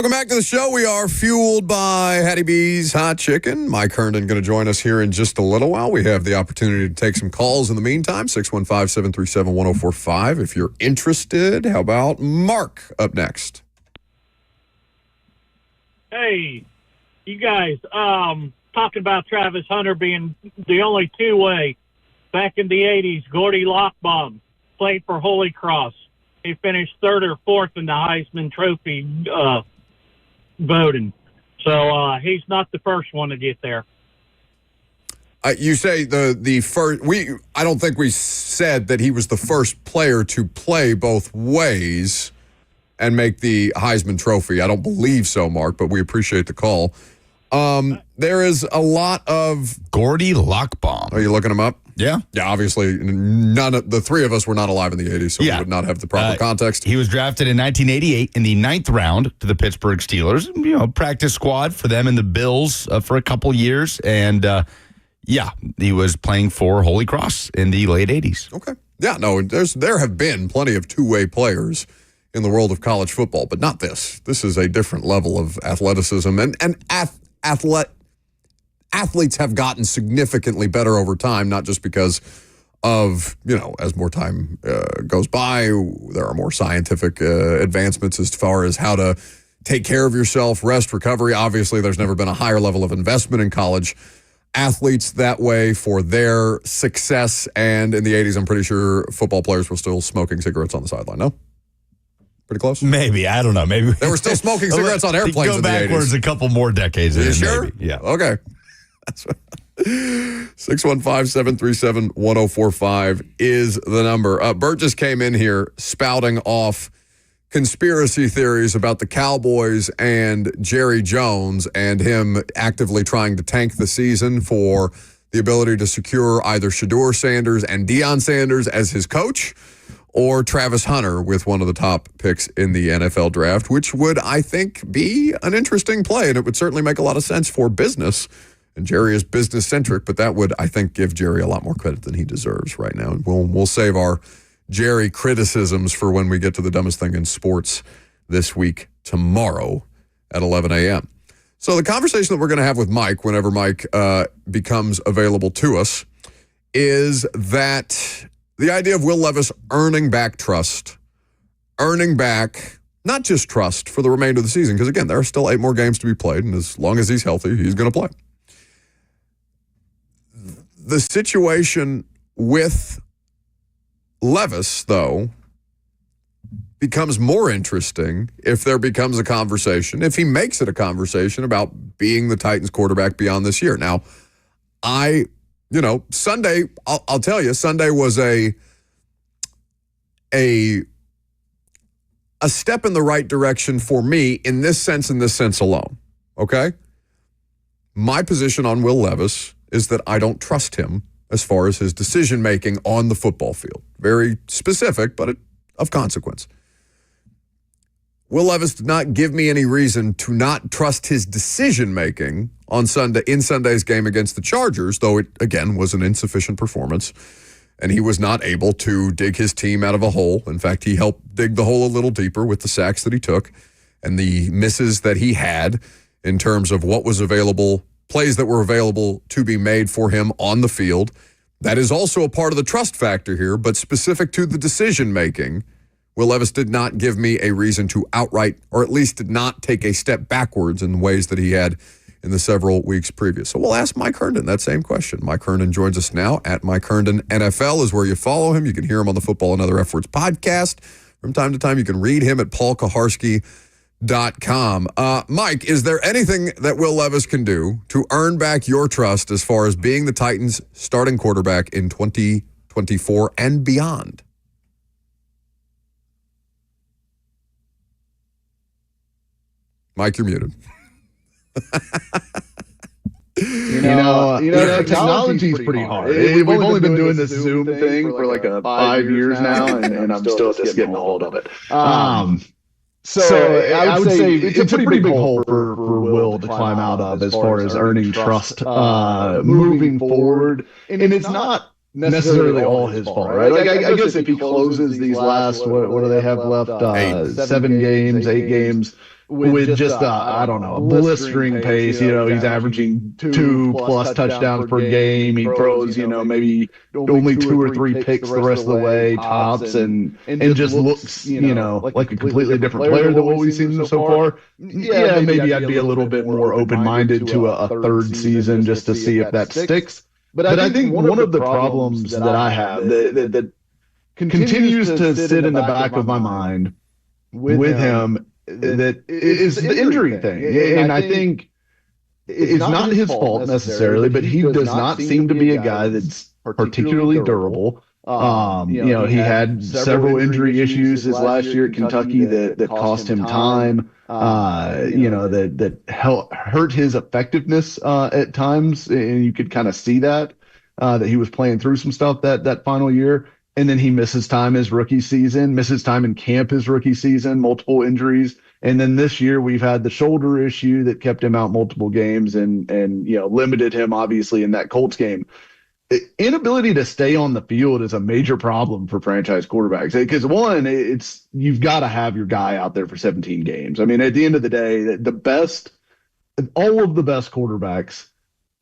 Welcome back to the show. We are fueled by Hattie B's Hot Chicken. Mike Herndon going to join us here in just a little while. We have the opportunity to take some calls in the meantime, 615-737-1045. If you're interested, how about Mark up next? Hey, you guys, talking about Travis Hunter being the only two-way. Back in the 80s, Gordy Lockbaum played for Holy Cross. He finished third or fourth in the Heisman Trophy voting. So he's not the first one to get there. You say the first. I don't think we said that he was the first player to play both ways and make the Heisman Trophy. I don't believe so, Mark, but we appreciate the call. There is a lot of Gordy Lockbaum. Are you looking him up? Yeah. Yeah, obviously, none of the three of us were not alive in the 80s, so we would not have the proper context. He was drafted in 1988 in the 9th round to the Pittsburgh Steelers. You know, practice squad for them and the Bills for a couple years. And, he was playing for Holy Cross in the late 80s. Okay. Yeah, no, there have been plenty of two-way players in the world of college football, but not this. This is a different level of athleticism. And athletes have gotten significantly better over time, not just because of, as more time goes by, there are more scientific advancements as far as how to take care of yourself, rest, recovery. Obviously, there's never been a higher level of investment in college athletes that way for their success. And in the 80s, I'm pretty sure football players were still smoking cigarettes on the sideline, no? Pretty close? Maybe. I don't know. Maybe they were still smoking cigarettes on airplanes in the 80s. Go backwards a couple more decades. Are you sure? Maybe. Yeah. Okay. That's right. 615-737-1045 is the number. Bert just came in here spouting off conspiracy theories about the Cowboys and Jerry Jones and him actively trying to tank the season for the ability to secure either Shedeur Sanders and Deion Sanders as his coach or Travis Hunter with one of the top picks in the NFL draft, which would, I think, be an interesting play, and it would certainly make a lot of sense for business. And Jerry is business-centric, but that would, I think, give Jerry a lot more credit than he deserves right now. And we'll save our Jerry criticisms for when we get to the dumbest thing in sports this week tomorrow at 11 a.m. So the conversation that we're going to have with Mike, whenever Mike becomes available to us, is that the idea of Will Levis earning back trust, earning back not just trust for the remainder of the season, because, again, there are still 8 more games to be played, and as long as he's healthy, he's going to play. The situation with Levis, though, becomes more interesting if there becomes a conversation, if he makes it a conversation about being the Titans quarterback beyond this year. Now, Sunday, I'll tell you, Sunday was a step in the right direction for me in this sense alone, okay? My position on Will Levis is that I don't trust him as far as his decision-making on the football field. Very specific, but of consequence. Will Levis did not give me any reason to not trust his decision-making on Sunday in Sunday's game against the Chargers, though it, again, was an insufficient performance, and he was not able to dig his team out of a hole. In fact, he helped dig the hole a little deeper with the sacks that he took and the misses that he had in terms of what was available, plays that were available to be made for him on the field. That is also a part of the trust factor here, but specific to the decision-making, Will Levis did not give me a reason to outright, or at least did not take a step backwards in ways that he had in the several weeks previous. So we'll ask Mike Herndon that same question. Mike Herndon joins us now at Mike Herndon NFL is where you follow him. You can hear him on the Football and Other Efforts podcast. From time to time, you can read him at paulkaharski.com. Mike, is there anything that Will Levis can do to earn back your trust as far as being the Titans' starting quarterback in 2024 and beyond? Mike, you're muted. Technology's pretty hard. We've only been doing this Zoom thing for like 5 years now, and I'm still just getting a hold of it. So I would say it's a pretty big hole for Will to climb out of as far as earning trust moving forward. And it's not necessarily all his fault, right? Like I guess if he closes these last, what do they have left? 7 games, 8 games with just I don't know, a blistering pace. He's averaging 2+ touchdowns per game. He throws, maybe only 2 or 3 picks the rest of the way, tops, and just looks, like a completely different player than what we've seen so far. Yeah, maybe I'd be a little bit more open-minded to a third season just to see if that sticks. But I think one of the problems that I have that continues to sit in the back of my mind with him that is the injury thing. And I think it's not his fault necessarily, but he does not seem to be a guy that's particularly durable. He had several injury issues his last year at Kentucky that cost him time, that hurt his effectiveness at times. And you could kind of see that he was playing through some stuff that final year. And then he misses time his rookie season, misses time in camp his rookie season, multiple injuries. And then this year we've had the shoulder issue that kept him out multiple games and limited him obviously in that Colts game. Inability to stay on the field is a major problem for franchise quarterbacks because one, you've got to have your guy out there for 17 games. I mean, at the end of the day, all of the best quarterbacks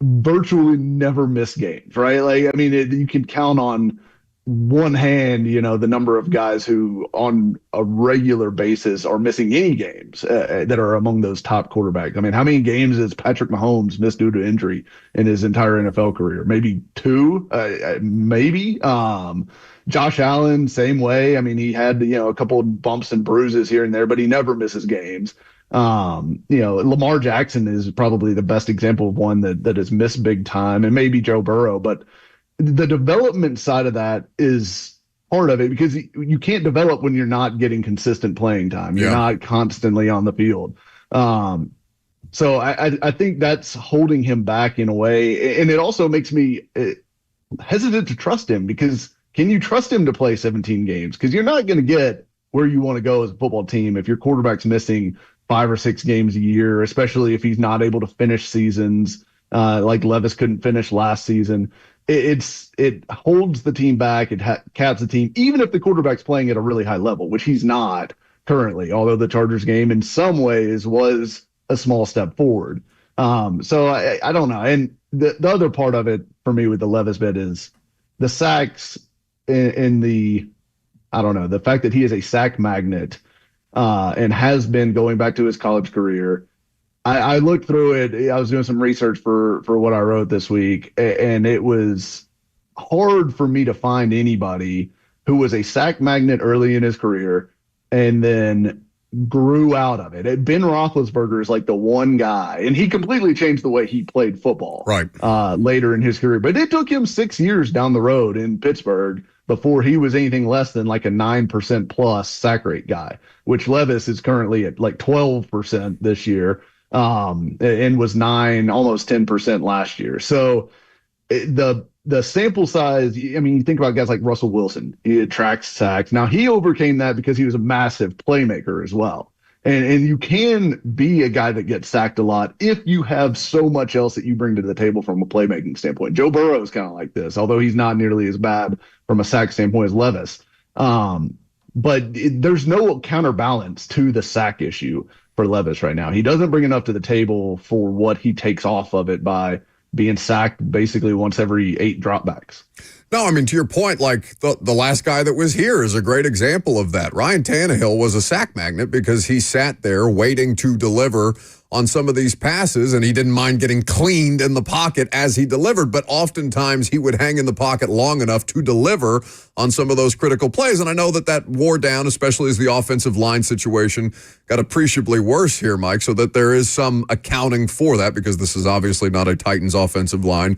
virtually never miss games, right? You can count on one hand, the number of guys who on a regular basis are missing any games that are among those top quarterbacks. I mean, how many games has Patrick Mahomes missed due to injury in his entire NFL career? Maybe 2, maybe. Josh Allen, same way. I mean, he had, a couple of bumps and bruises here and there, but he never misses games. Lamar Jackson is probably the best example of one that has missed big time, and maybe Joe Burrow, but the development side of that is part of it because you can't develop when you're not getting consistent playing time. You're not constantly on the field. So I think that's holding him back in a way. And it also makes me hesitant to trust him because can you trust him to play 17 games? Because you're not going to get where you want to go as a football team if your quarterback's missing 5 or 6 games a year, especially if he's not able to finish seasons like Levis couldn't finish last season. It holds the team back. It caps the team, even if the quarterback's playing at a really high level, which he's not currently, although the Chargers game in some ways was a small step forward. So I don't know. And the other part of it for me with the Levis bit is the sacks and the fact that he is a sack magnet and has been going back to his college career. I looked through it. I was doing some research for what I wrote this week, and it was hard for me to find anybody who was a sack magnet early in his career and then grew out of it. Ben Roethlisberger is like the one guy, and he completely changed the way he played football later in his career. But it took him 6 years down the road in Pittsburgh before he was anything less than like a 9% plus sack rate guy, which Levis is currently at like 12% this year. And was 9, almost 10% last year. So the sample size, I mean, you think about guys like Russell Wilson, he attracts sacks. Now he overcame that because he was a massive playmaker as well. And you can be a guy that gets sacked a lot if you have so much else that you bring to the table from a playmaking standpoint. Joe Burrow is kind of like this, although he's not nearly as bad from a sack standpoint as Levis. But there's no counterbalance to the sack issue for Levis right now. He doesn't bring enough to the table for what he takes off of it by being sacked basically once every 8 dropbacks. No, I mean, to your point, like the last guy that was here is a great example of that. Ryan Tannehill was a sack magnet because he sat there waiting to deliver on some of these passes, and he didn't mind getting cleaned in the pocket as he delivered, but oftentimes he would hang in the pocket long enough to deliver on some of those critical plays. And I know that wore down, especially as the offensive line situation got appreciably worse here, Mike, so that there is some accounting for that because this is obviously not a Titans offensive line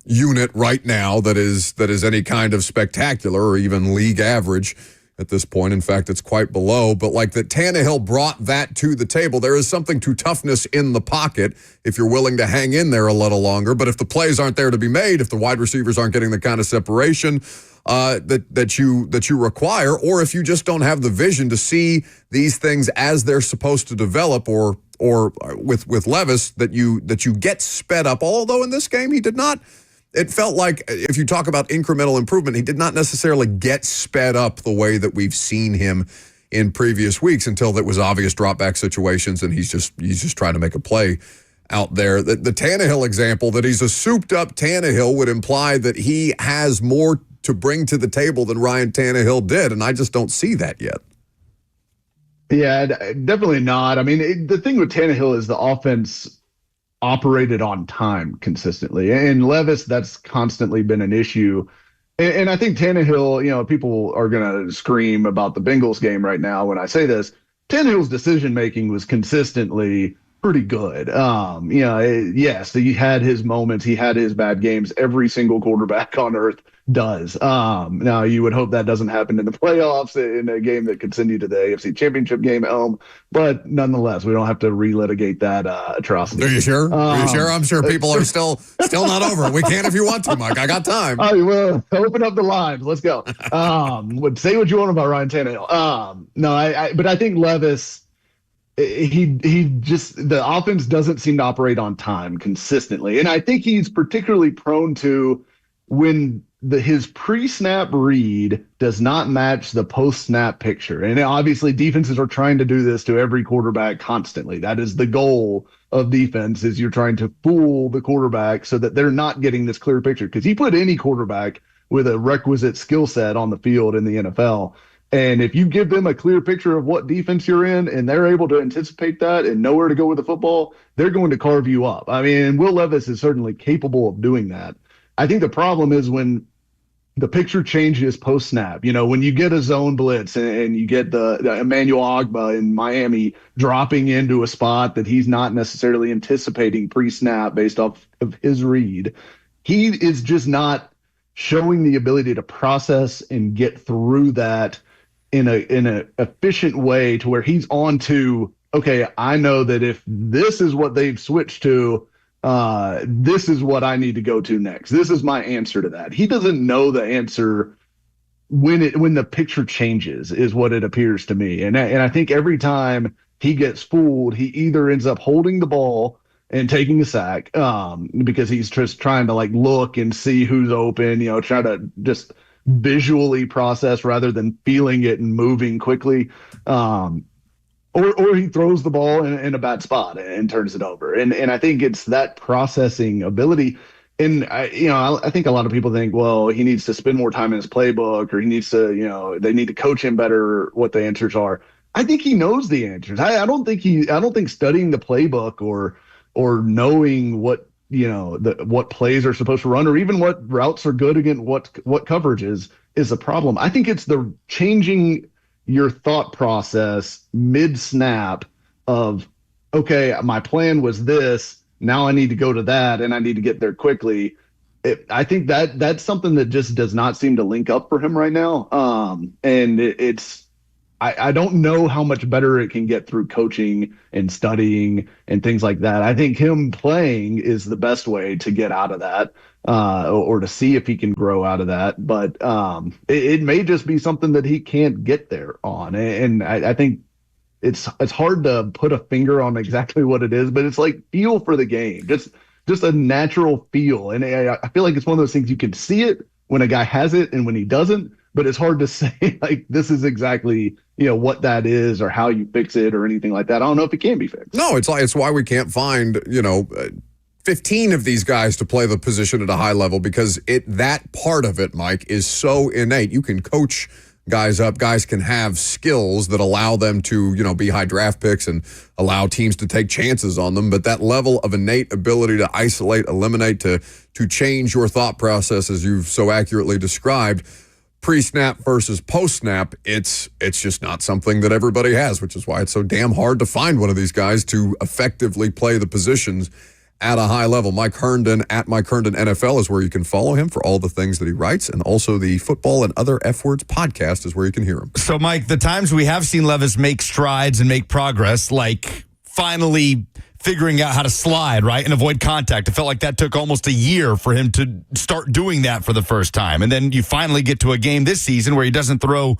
unit right now that is any kind of spectacular or even league average at this point. In fact, it's quite below. But like that Tannehill brought that to the table. There is something to toughness in the pocket if you're willing to hang in there a little longer. But if the plays aren't there to be made, if the wide receivers aren't getting the kind of separation that you require, or if you just don't have the vision to see these things as they're supposed to develop, or with Levis that you get sped up. Although in this game he did not. It felt like, if you talk about incremental improvement, he did not necessarily get sped up the way that we've seen him in previous weeks until that was obvious drop back situations, and he's just trying to make a play out there. The Tannehill example, that he's a souped up Tannehill, would imply that he has more to bring to the table than Ryan Tannehill did, and I just don't see that yet. Yeah, definitely not. I mean, the thing with Tannehill is the offense operated on time consistently. And Levis, that's constantly been an issue. And I think Tannehill, people are going to scream about the Bengals game right now when I say this. Tannehill's decision-making was consistently pretty good. Yes, he had his moments. He had his bad games. Every single quarterback on earth does. Now, you would hope that doesn't happen in the playoffs in a game that could send you to the AFC Championship game at home. But nonetheless, we don't have to relitigate that atrocity. Are you sure? Are you sure? I'm sure people are still not over it. We can if you want to, Mike. I got time. Oh, well, open up the lines. Let's go. Say what you want about Ryan Tannehill. But I think Levis, he just, the offense doesn't seem to operate on time consistently. And I think he's particularly prone to when his pre-snap read does not match the post-snap picture. And obviously defenses are trying to do this to every quarterback constantly. That is the goal of defense, is you're trying to fool the quarterback so that they're not getting this clear picture. Because you put any quarterback with a requisite skill set on the field in the NFL, and if you give them a clear picture of what defense you're in and they're able to anticipate that and know where to go with the football, they're going to carve you up. I mean, Will Levis is certainly capable of doing that. I think the problem is when the picture changes post-snap. When you get a zone blitz and you get the Emmanuel Ogbah in Miami dropping into a spot that he's not necessarily anticipating pre-snap based off of his read, he is just not showing the ability to process and get through that in a efficient way to where he's on to, okay, I know that if this is what they've switched to, this is what I need to go to next. This is my answer to that. He doesn't know the answer when the picture changes, is what it appears to me. And I think every time he gets fooled, he either ends up holding the ball and taking a sack, because he's just trying to look and see who's open, try to just visually process rather than feeling it and moving quickly. Or he throws the ball in a bad spot and turns it over. And I think it's that processing ability. And I think a lot of people think, well, he needs to spend more time in his playbook, or he needs to, they need to coach him better what the answers are. I think he knows the answers. I don't think studying the playbook or knowing what, what plays are supposed to run, or even what routes are good against what coverage is a problem. I think it's the changing your thought process mid-snap of, okay, my plan was this, now I need to go to that, and I need to get there quickly. I think that's something that just does not seem to link up for him right now. And I don't know how much better it can get through coaching and studying and things like that. I think him playing is the best way to get out of that, or to see if he can grow out of that. But it may just be something that he can't get there on. And I think it's hard to put a finger on exactly what it is, but it's feel for the game, just a natural feel. And I feel like it's one of those things you can see it when a guy has it and when he doesn't, but it's hard to say this is exactly what that is or how you fix it or anything like that. I don't know if it can be fixed. No, it's why we can't find 15 of these guys to play the position at a high level, because that part of it, Mike, is so innate. You can coach guys up. Guys can have skills that allow them to be high draft picks and allow teams to take chances on them. But that level of innate ability to isolate, eliminate, to change your thought process, as you've so accurately described, pre-snap versus post-snap, it's just not something that everybody has, which is why it's so damn hard to find one of these guys to effectively play the positions at a high level. Mike Herndon at Mike Herndon NFL is where you can follow him for all the things that he writes, and also the Football and Other F Words podcast is where you can hear him. So, Mike, the times we have seen Levis make strides and make progress, like finally figuring out how to slide, right, and avoid contact. It felt like that took almost a year for him to start doing that for the first time. And then you finally get to a game this season where he doesn't throw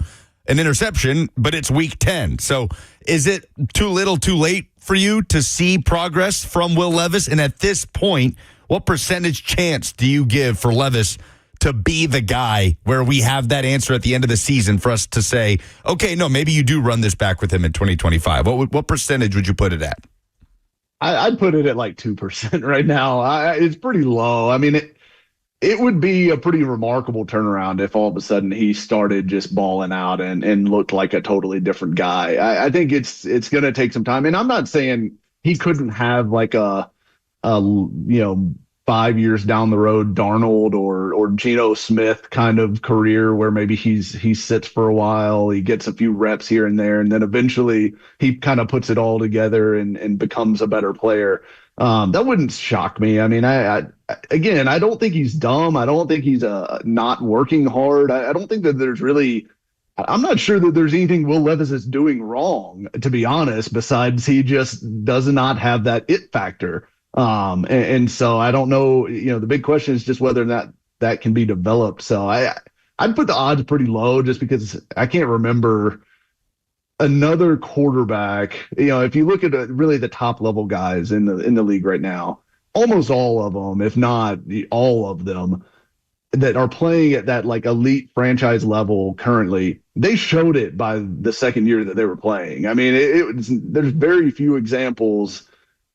an interception, but it's week 10. So is it too little, too late for you to see progress from Will Levis? And at this point, what percentage chance do you give for Levis to be the guy where we have that answer at the end of the season for us to say, okay, no, maybe you do run this back with him in 2025? What percentage would you put it at? I'd put it at like 2% right now. It's pretty low. I mean, it would be a pretty remarkable turnaround if all of a sudden he started just balling out and looked like a totally different guy. I think it's going to take some time. And I'm not saying he couldn't have like a 5 years down the road Darnold or Geno Smith kind of career where maybe he sits for a while, he gets a few reps here and there, and then eventually he kind of puts it all together and becomes a better player. That wouldn't shock me. I mean, I don't think he's dumb. I don't think he's not working hard. I don't think that there's really. I'm not sure that there's anything Will Levis is doing wrong, to be honest, besides he just does not have that it factor. And so I don't know, the big question is just whether or not that can be developed. So I'd put the odds pretty low just because I can't remember another quarterback. If you look at really the top level guys in the league right now, almost all of them, if not all of them, that are playing at that like elite franchise level currently, they showed it by the second year that they were playing. I mean, there's very few examples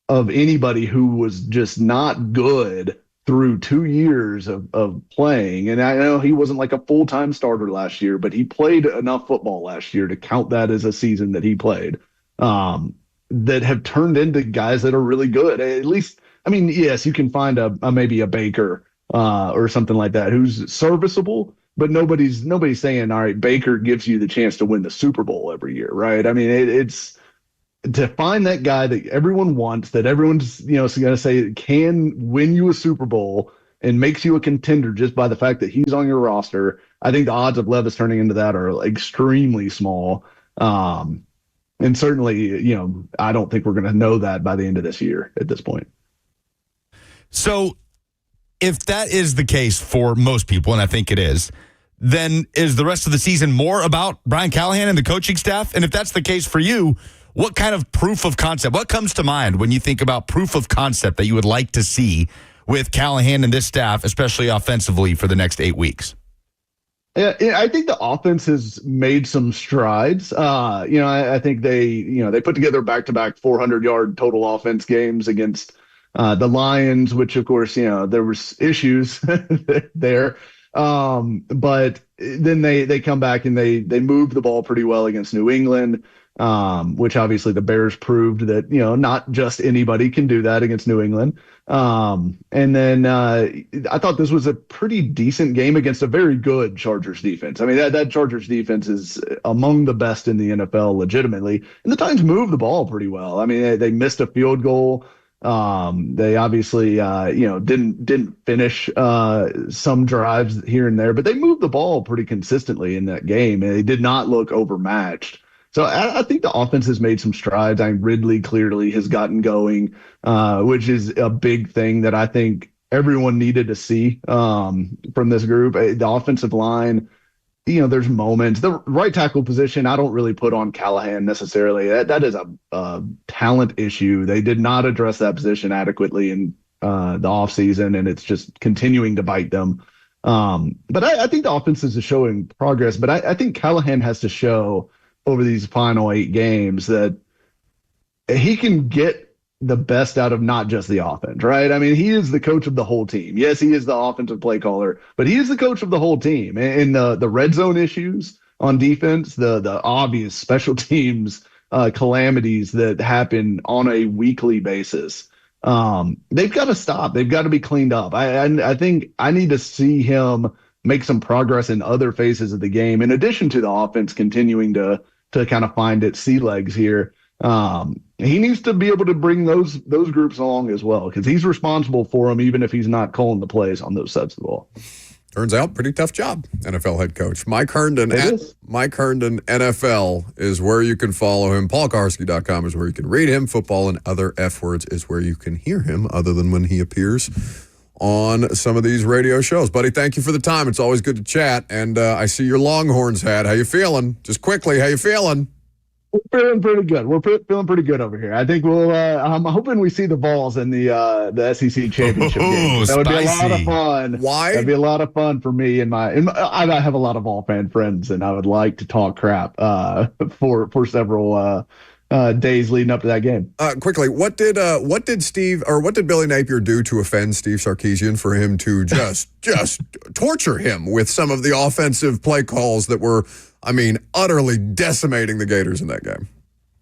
of anybody who was just not good through 2 years of playing. And I know he wasn't like a full-time starter last year, but he played enough football last year to count that as a season that he played, that have turned into guys that are really good. At least, I mean, yes, you can find maybe a Baker or something like that who's serviceable, but nobody's saying, all right, Baker gives you the chance to win the Super Bowl every year, right? I mean, it's to find that guy that everyone wants, that everyone's going to say can win you a Super Bowl and makes you a contender just by the fact that he's on your roster. I think the odds of Levis turning into that are extremely small. And certainly, I don't think we're going to know that by the end of this year at this point. So if that is the case for most people, and I think it is, then is the rest of the season more about Brian Callahan and the coaching staff? And if that's the case for you, what kind of proof of concept? What comes to mind when you think about proof of concept that you would like to see with Callahan and this staff, especially offensively, for the next 8 weeks? Yeah, I think the offense has made some strides. I think they put together back-to-back 400-yard total offense games against the Lions, which of course, there was issues there. But then they come back and they move the ball pretty well against New England. Which obviously the Bears proved that, not just anybody can do that against New England. And then I thought this was a pretty decent game against a very good Chargers defense. I mean, that Chargers defense is among the best in the NFL legitimately. And the Titans moved the ball pretty well. I mean, they missed a field goal. They obviously, didn't finish some drives here and there, but they moved the ball pretty consistently in that game. And they did not look overmatched. So I think the offense has made some strides. Ridley clearly has gotten going, which is a big thing that I think everyone needed to see from this group. The offensive line, there's moments. The right tackle position, I don't really put on Callahan necessarily. That is a talent issue. They did not address that position adequately in the offseason, and it's just continuing to bite them. But I think the offense is showing progress. But I think Callahan has to show over these final 8 games that he can get the best out of not just the offense, right? I mean, he is the coach of the whole team. Yes, he is the offensive play caller, but he is the coach of the whole team. And the red zone issues on defense, the obvious special teams calamities that happen on a weekly basis, they've got to stop. They've got to be cleaned up. I think I need to see him make some progress in other phases of the game, in addition to the offense continuing to kind of find its sea legs here. He needs to be able to bring those groups along as well, because he's responsible for them, even if he's not calling the plays on those sides of the ball. Turns out, pretty tough job, NFL head coach. Mike Herndon at Mike Herndon NFL is where you can follow him. PaulKarski.com is where you can read him. Football and Other F Words is where you can hear him, other than when he appears on some of these radio shows. Buddy, thank you for the time. It's always good to chat. And I see your Longhorns hat. How you feeling? Just quickly, how you feeling? We're feeling pretty good. We're feeling pretty good over here. I think we'll. I'm hoping we see the Vols in the SEC championship game. That would be a lot of fun. Why? That'd be a lot of fun for me and I have a lot of Vol fan friends, and I would like to talk crap for several days leading up to that game. Quickly, what did Billy Napier do to offend Steve Sarkisian for him to just torture him with some of the offensive play calls that were, utterly decimating the Gators in that game?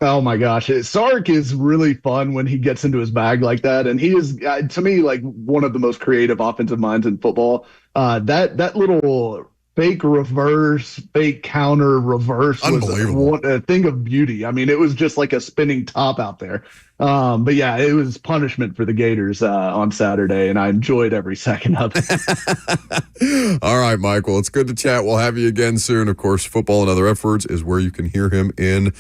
Oh my gosh, Sark is really fun when he gets into his bag like that, and he is to me like one of the most creative offensive minds in football. That little fake reverse, fake counter reverse was a thing of beauty. It was just like a spinning top out there. But yeah, it was punishment for the Gators on Saturday, and I enjoyed every second of it. All right, Mike. Well, it's good to chat. We'll have you again soon. Of course, Football and Other Efforts is where you can hear him in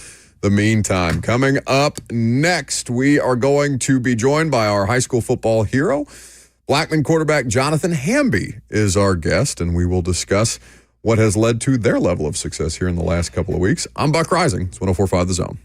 the meantime. Coming up next, we are going to be joined by our high school football hero. Blackman quarterback Jonathan Hamby is our guest, and we will discuss what has led to their level of success here in the last couple of weeks. I'm Buck Reising. It's 104.5 The Zone.